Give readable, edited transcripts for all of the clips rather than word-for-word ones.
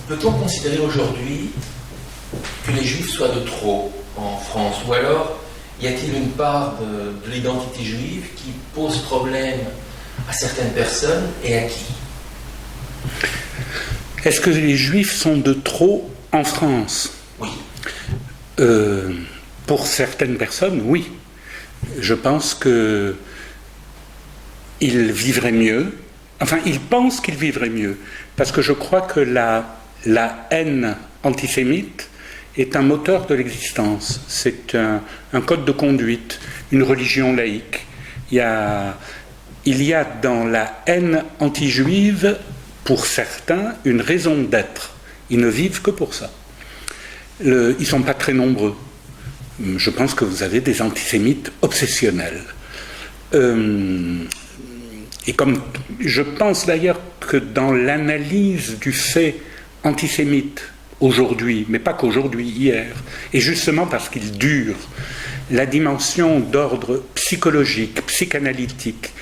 Peut-on considérer aujourd'hui que les Juifs soient de trop en France? Ou alors, y a-t-il une part de l'identité juive qui pose problème à certaines personnes et à qui? Est-ce que les Juifs sont de trop en France? Oui. Pour certaines personnes, oui. Je pense qu'ils vivraient mieux. Enfin, ils pensent qu'ils vivraient mieux. Parce que je crois que la haine antisémite est un moteur de l'existence. C'est un code de conduite, une religion laïque. Il y a dans la haine anti-juive, pour certains, une raison d'être. Ils ne vivent que pour ça. Ils ne sont pas très nombreux. Je pense que vous avez des antisémites obsessionnels. Et comme je pense d'ailleurs que dans l'analyse du fait antisémite aujourd'hui, mais pas qu'aujourd'hui, hier, et justement parce qu'il dure, la dimension d'ordre psychologique, psychanalytique,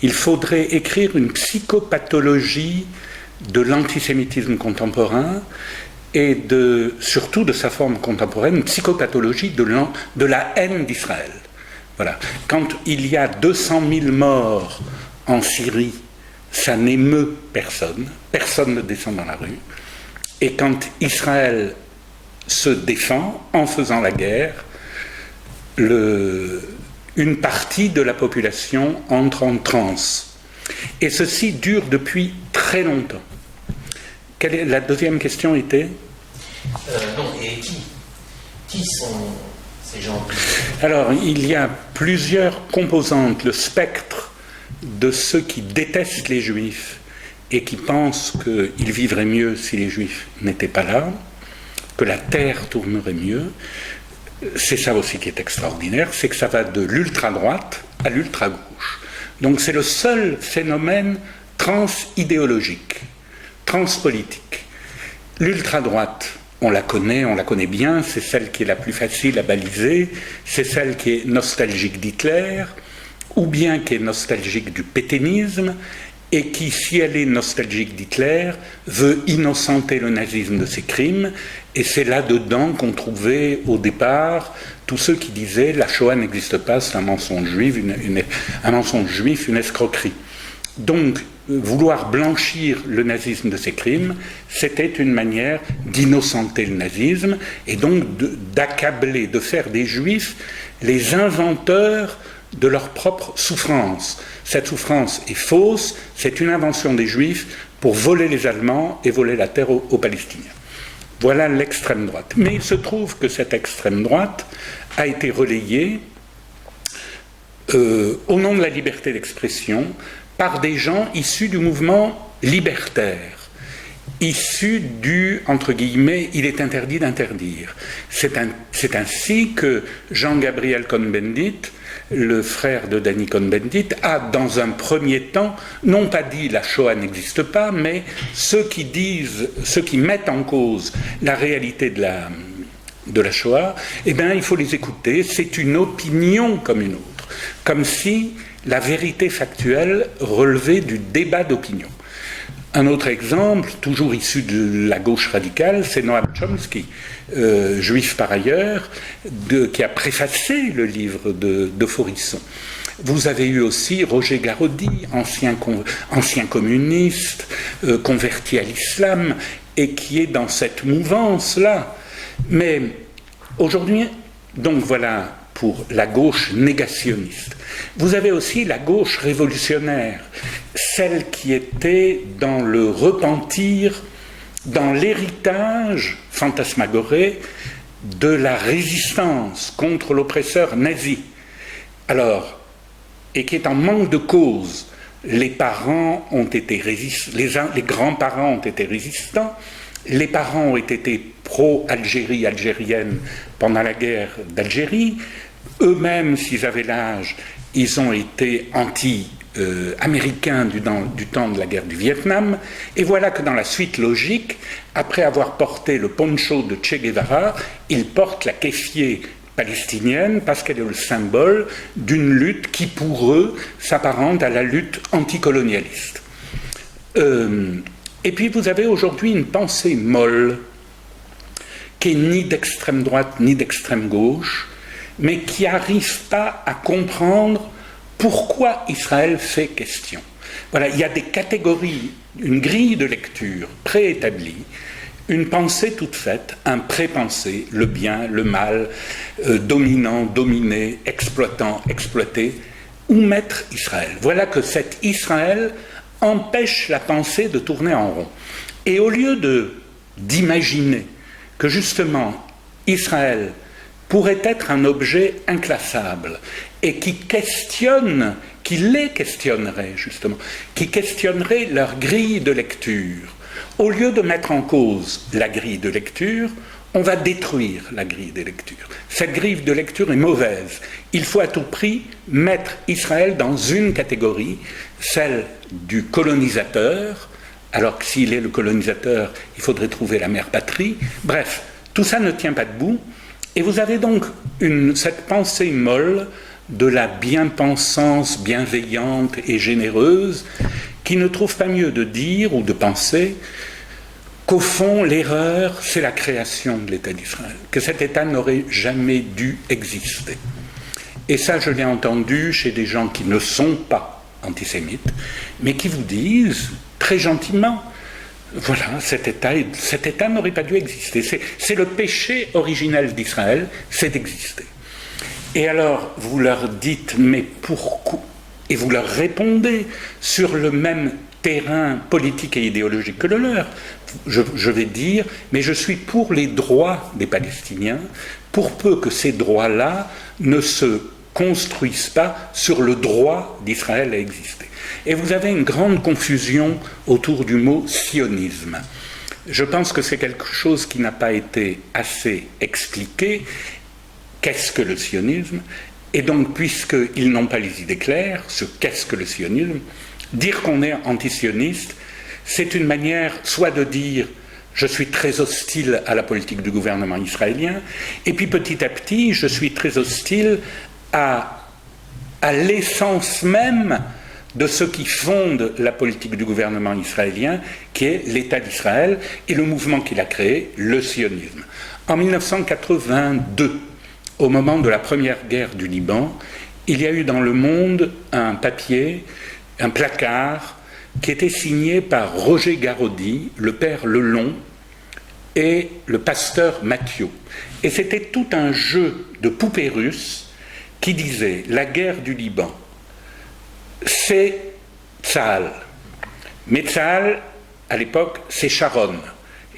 il faudrait écrire une psychopathologie de l'antisémitisme contemporain et surtout de sa forme contemporaine, une psychopathologie de la haine d'Israël. Voilà. Quand il y a 200 000 morts en Syrie, ça n'émeut personne, personne ne descend dans la rue. Et quand Israël se défend en faisant la guerre, une partie de la population entre en transe. Et ceci dure depuis très longtemps. La deuxième question était Non, et qui sont ces gens? Alors, il y a plusieurs composantes. Le spectre de ceux qui détestent les Juifs et qui pensent qu'ils vivraient mieux si les Juifs n'étaient pas là, que la terre tournerait mieux. C'est ça aussi qui est extraordinaire, c'est que ça va de l'ultra-droite à l'ultra-gauche. Donc c'est le seul phénomène transidéologique, transpolitique. L'ultra-droite, on la connaît bien, c'est celle qui est la plus facile à baliser, c'est celle qui est nostalgique d'Hitler, ou bien qui est nostalgique du pétainisme, et qui, si elle est nostalgique d'Hitler, veut innocenter le nazisme de ses crimes, et c'est là-dedans qu'on trouvait au départ tous ceux qui disaient la Shoah n'existe pas, c'est un mensonge juif, un mensonge juif, une escroquerie. Donc, vouloir blanchir le nazisme de ses crimes, c'était une manière d'innocenter le nazisme, et donc d'accabler, de faire des juifs les inventeurs de leur propre souffrance. Cette souffrance est fausse, c'est une invention des Juifs pour voler les Allemands et voler la terre aux Palestiniens. Voilà l'extrême droite. Mais il se trouve que cette extrême droite a été relayée au nom de la liberté d'expression par des gens issus du mouvement libertaire, issus du, entre guillemets, il est interdit d'interdire. C'est ainsi que Jean-Gabriel Cohn-Bendit, le frère de Danny Cohn-Bendit, a dans un premier temps non pas dit la Shoah n'existe pas, mais ceux qui mettent en cause la réalité de la Shoah, eh bien il faut les écouter, c'est une opinion comme une autre, comme si la vérité factuelle relevait du débat d'opinion. Un autre exemple, toujours issu de la gauche radicale, c'est Noam Chomsky, juif par ailleurs, qui a préfacé le livre de Faurisson. Vous avez eu aussi Roger Garaudy, ancien communiste, converti à l'islam, et qui est dans cette mouvance-là. Mais aujourd'hui, donc voilà pour la gauche négationniste. Vous avez aussi la gauche révolutionnaire, celle qui était dans le repentir, dans l'héritage fantasmagoré de la résistance contre l'oppresseur nazi. Alors, et qui est en manque de cause. Les parents ont été résistants, les grands-parents ont été résistants, les parents ont été pro-Algérie, algérienne pendant la guerre d'Algérie. Eux-mêmes, s'ils avaient l'âge, ils ont été anti-américains du temps de la guerre du Vietnam. Et voilà que dans la suite logique, après avoir porté le poncho de Che Guevara, ils portent la keffiyeh palestinienne parce qu'elle est le symbole d'une lutte qui, pour eux, s'apparente à la lutte anticolonialiste. Et puis vous avez aujourd'hui une pensée molle, qui est ni d'extrême droite ni d'extrême gauche, mais qui n'arrive pas à comprendre pourquoi Israël fait question. Voilà, il y a des catégories, une grille de lecture préétablie, une pensée toute faite, un pré-pensée, le bien, le mal, dominant, dominé, exploitant, exploité, où mettre Israël. Voilà que cet Israël empêche la pensée de tourner en rond. Et au lieu d'imaginer que justement Israël pourrait être un objet inclassable et qui les questionnerait justement, qui questionnerait leur grille de lecture, au lieu de mettre en cause la grille de lecture, on va détruire la grille de lecture. Cette grille de lecture est mauvaise. Il faut à tout prix mettre Israël dans une catégorie, celle du colonisateur, alors que s'il est le colonisateur, il faudrait trouver la mère patrie. Bref, tout ça ne tient pas debout. Et vous avez donc cette pensée molle de la bien-pensance bienveillante et généreuse qui ne trouve pas mieux de dire ou de penser qu'au fond, l'erreur, c'est la création de l'État d'Israël, que cet État n'aurait jamais dû exister. Et ça, je l'ai entendu chez des gens qui ne sont pas antisémites, mais qui vous disent, très gentiment, voilà, cet État n'aurait pas dû exister. C'est le péché originel d'Israël, c'est d'exister. Et alors, vous leur dites, mais pourquoi? Et vous leur répondez sur le même terrain politique et idéologique que le leur. Je vais dire, mais je suis pour les droits des Palestiniens, pour peu que ces droits-là ne se construisent pas sur le droit d'Israël à exister. Et vous avez une grande confusion autour du mot sionisme. Je pense que c'est quelque chose qui n'a pas été assez expliqué. Qu'est-ce que le sionisme? Et donc, puisqu'ils n'ont pas les idées claires, ce qu'est-ce que le sionisme, dire qu'on est antisioniste, c'est une manière soit de dire je suis très hostile à la politique du gouvernement israélien, et puis petit à petit, je suis très hostile à l'essence même de ce qui fonde la politique du gouvernement israélien, qui est l'État d'Israël et le mouvement qu'il a créé, le sionisme. En 1982, au moment de la première guerre du Liban, il y a eu dans Le Monde un papier, un placard, qui était signé par Roger Garaudy, le père Lelon et le pasteur Mathieu. Et c'était tout un jeu de poupées russes qui disait « La guerre du Liban, c'est Tsahal. Mais Tsahal, à l'époque, c'est Sharon.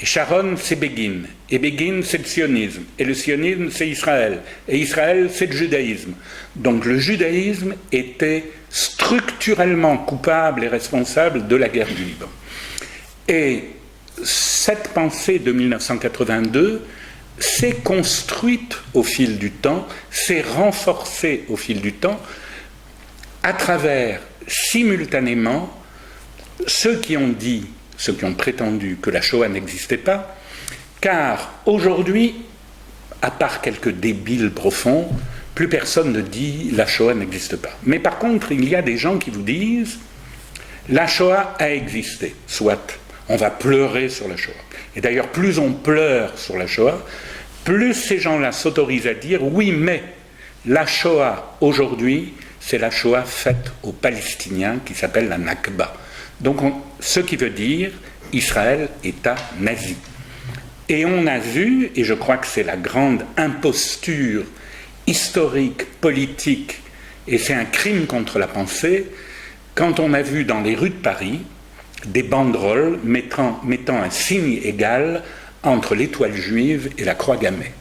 Et Sharon, c'est Begin. Et Begin, c'est le sionisme. Et le sionisme, c'est Israël. Et Israël, c'est le judaïsme. Donc le judaïsme était structurellement coupable et responsable de la guerre du Liban. Et cette pensée de 1982 s'est construite au fil du temps, s'est renforcée au fil du temps, à travers, simultanément, ceux qui ont prétendu que la Shoah n'existait pas, car aujourd'hui, à part quelques débiles profonds, plus personne ne dit la Shoah n'existe pas. Mais par contre, il y a des gens qui vous disent la Shoah a existé, soit on va pleurer sur la Shoah. Et d'ailleurs, plus on pleure sur la Shoah, plus ces gens-là s'autorisent à dire oui, mais la Shoah aujourd'hui, c'est la Shoah faite aux Palestiniens qui s'appelle la Nakba. Donc, ce qui veut dire Israël, État nazi. Et on a vu, et je crois que c'est la grande imposture historique, politique, et c'est un crime contre la pensée, quand on a vu dans les rues de Paris des banderoles mettant un signe égal entre l'étoile juive et la croix gammée.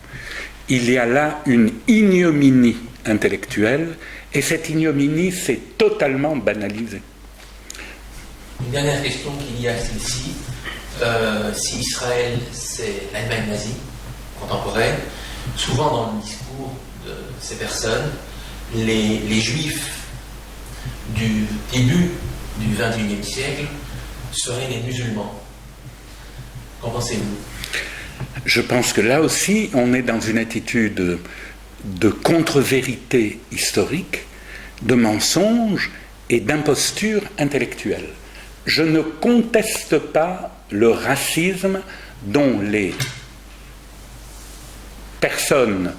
Il y a là une ignominie intellectuelle, et cette ignominie s'est totalement banalisée. Une dernière question qu'il y a ici. Si Israël, c'est l'Allemagne nazie contemporaine, souvent dans le discours de ces personnes, les Juifs du début du XXIe siècle seraient les musulmans. Qu'en pensez-vous? Je pense que là aussi, on est dans une attitude de contre-vérité historique, de mensonge et d'imposture intellectuelle. je ne conteste pas le racisme dont les personnes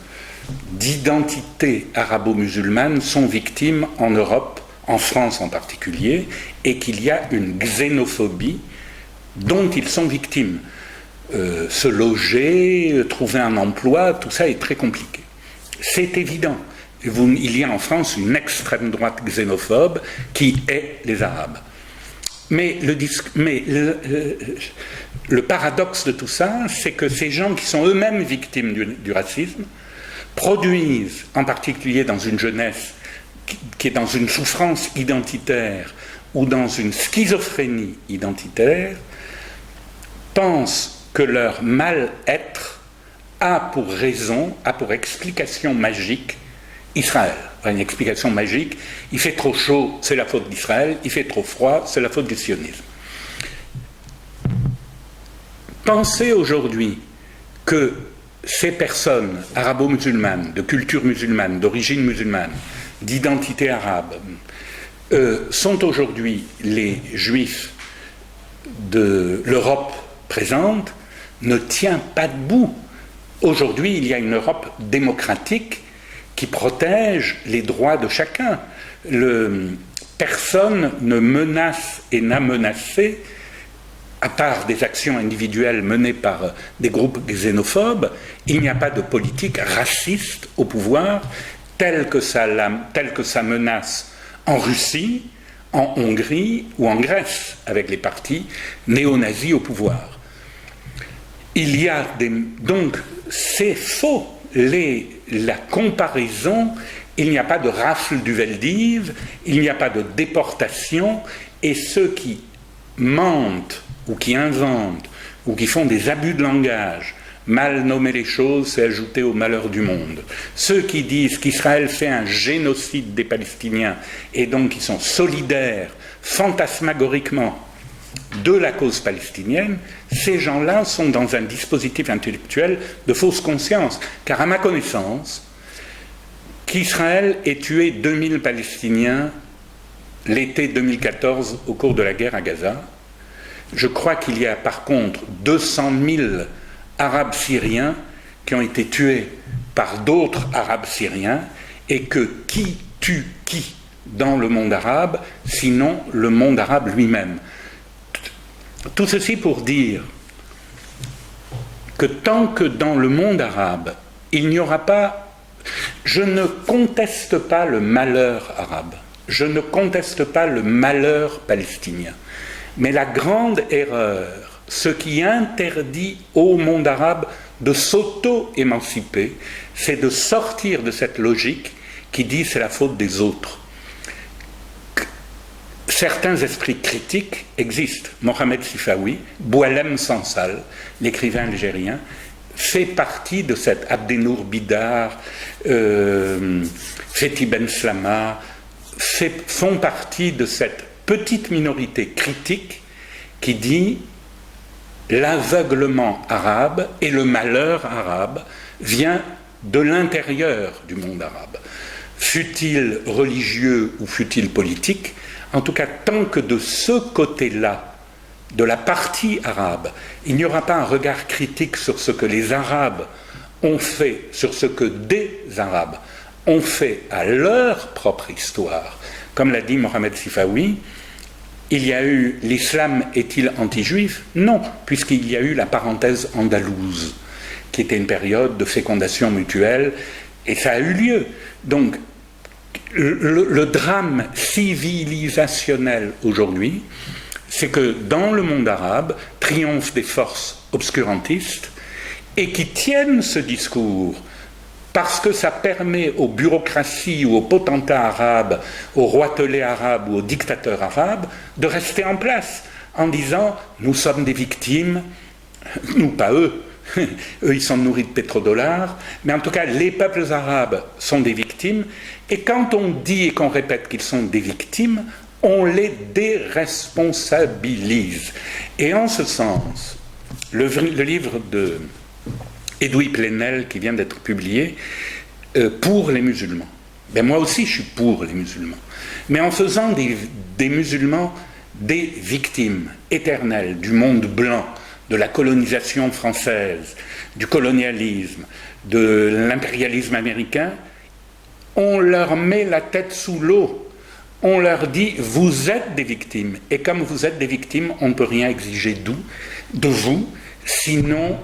d'identité arabo-musulmane sont victimes en Europe, en France en particulier, et qu'il y a une xénophobie dont ils sont victimes. Se loger, trouver un emploi, tout ça est très compliqué. C'est évident. Il y a en France une extrême droite xénophobe qui hait les Arabes. Mais le paradoxe de tout ça, c'est que ces gens qui sont eux-mêmes victimes du racisme produisent, en particulier dans une jeunesse qui est dans une souffrance identitaire ou dans une schizophrénie identitaire, pensent que leur mal-être a pour raison, a pour explication magique Israël. Une explication magique, il fait trop chaud, c'est la faute d'Israël, il fait trop froid, c'est la faute du sionisme. Pensez aujourd'hui que ces personnes arabo-musulmanes, de culture musulmane, d'origine musulmane, d'identité arabe, sont aujourd'hui les juifs de l'Europe présente, ne tient pas debout. Aujourd'hui, il y a une Europe démocratique qui protège les droits de chacun. Personne ne menace et n'a menacé, à part des actions individuelles menées par des groupes xénophobes, il n'y a pas de politique raciste au pouvoir telle que ça menace en Russie, en Hongrie ou en Grèce, avec les partis néo-nazis au pouvoir. Donc, c'est faux. La comparaison, il n'y a pas de rafle du Veldiv, il n'y a pas de déportation, et ceux qui mentent ou qui inventent ou qui font des abus de langage, mal nommer les choses, c'est ajouter au malheur du monde. Ceux qui disent qu'Israël fait un génocide des Palestiniens et donc qui sont solidaires fantasmagoriquement de la cause palestinienne, ces gens-là sont dans un dispositif intellectuel de fausse conscience. Car à ma connaissance, qu'Israël ait tué 2000 Palestiniens l'été 2014 au cours de la guerre à Gaza, je crois qu'il y a par contre 200 000 Arabes syriens qui ont été tués par d'autres Arabes syriens, et que qui tue qui dans le monde arabe, sinon le monde arabe lui-même. Tout ceci pour dire que tant que dans le monde arabe, il n'y aura pas... Je ne conteste pas le malheur arabe, je ne conteste pas le malheur palestinien, mais la grande erreur, ce qui interdit au monde arabe de s'auto-émanciper, c'est de sortir de cette logique qui dit c'est la faute des autres. Certains esprits critiques existent. Mohamed Sifawi, Boualem Sansal, l'écrivain algérien, fait partie de cette Abdenour Bidar, Fethi Ben Slama, font partie de cette petite minorité critique qui dit l'aveuglement arabe et le malheur arabe vient de l'intérieur du monde arabe. Fût-il religieux ou fût-il politique, en tout cas, tant que de ce côté-là, de la partie arabe, il n'y aura pas un regard critique sur ce que les Arabes ont fait, sur ce que des Arabes ont fait à leur propre histoire. Comme l'a dit Mohamed Sifawi, il y a eu l'islam est-il anti-juif? Non, puisqu'il y a eu la parenthèse andalouse, qui était une période de fécondation mutuelle, et ça a eu lieu. Donc, le drame civilisationnel aujourd'hui, c'est que dans le monde arabe triomphent des forces obscurantistes et qui tiennent ce discours parce que ça permet aux bureaucraties ou aux potentats arabes, aux roitelets arabes ou aux dictateurs arabes de rester en place en disant « nous sommes des victimes », nous pas eux, eux ils sont nourris de pétrodollars, mais en tout cas les peuples arabes sont des victimes, et quand on dit et qu'on répète qu'ils sont des victimes, on les déresponsabilise. Et en ce sens, le livre de Edoui Plenel qui vient d'être publié, pour les musulmans. Ben moi aussi je suis pour les musulmans. Mais en faisant des musulmans des victimes éternelles du monde blanc, de la colonisation française, du colonialisme, de l'impérialisme américain, on leur met la tête sous l'eau. On leur dit, vous êtes des victimes. Et comme vous êtes des victimes, on ne peut rien exiger de vous, sinon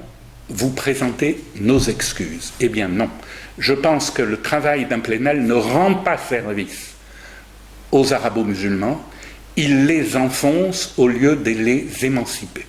vous présentez nos excuses. Eh bien non. Je pense que le travail d'un Plenel ne rend pas service aux arabo-musulmans, il les enfonce au lieu de les émanciper.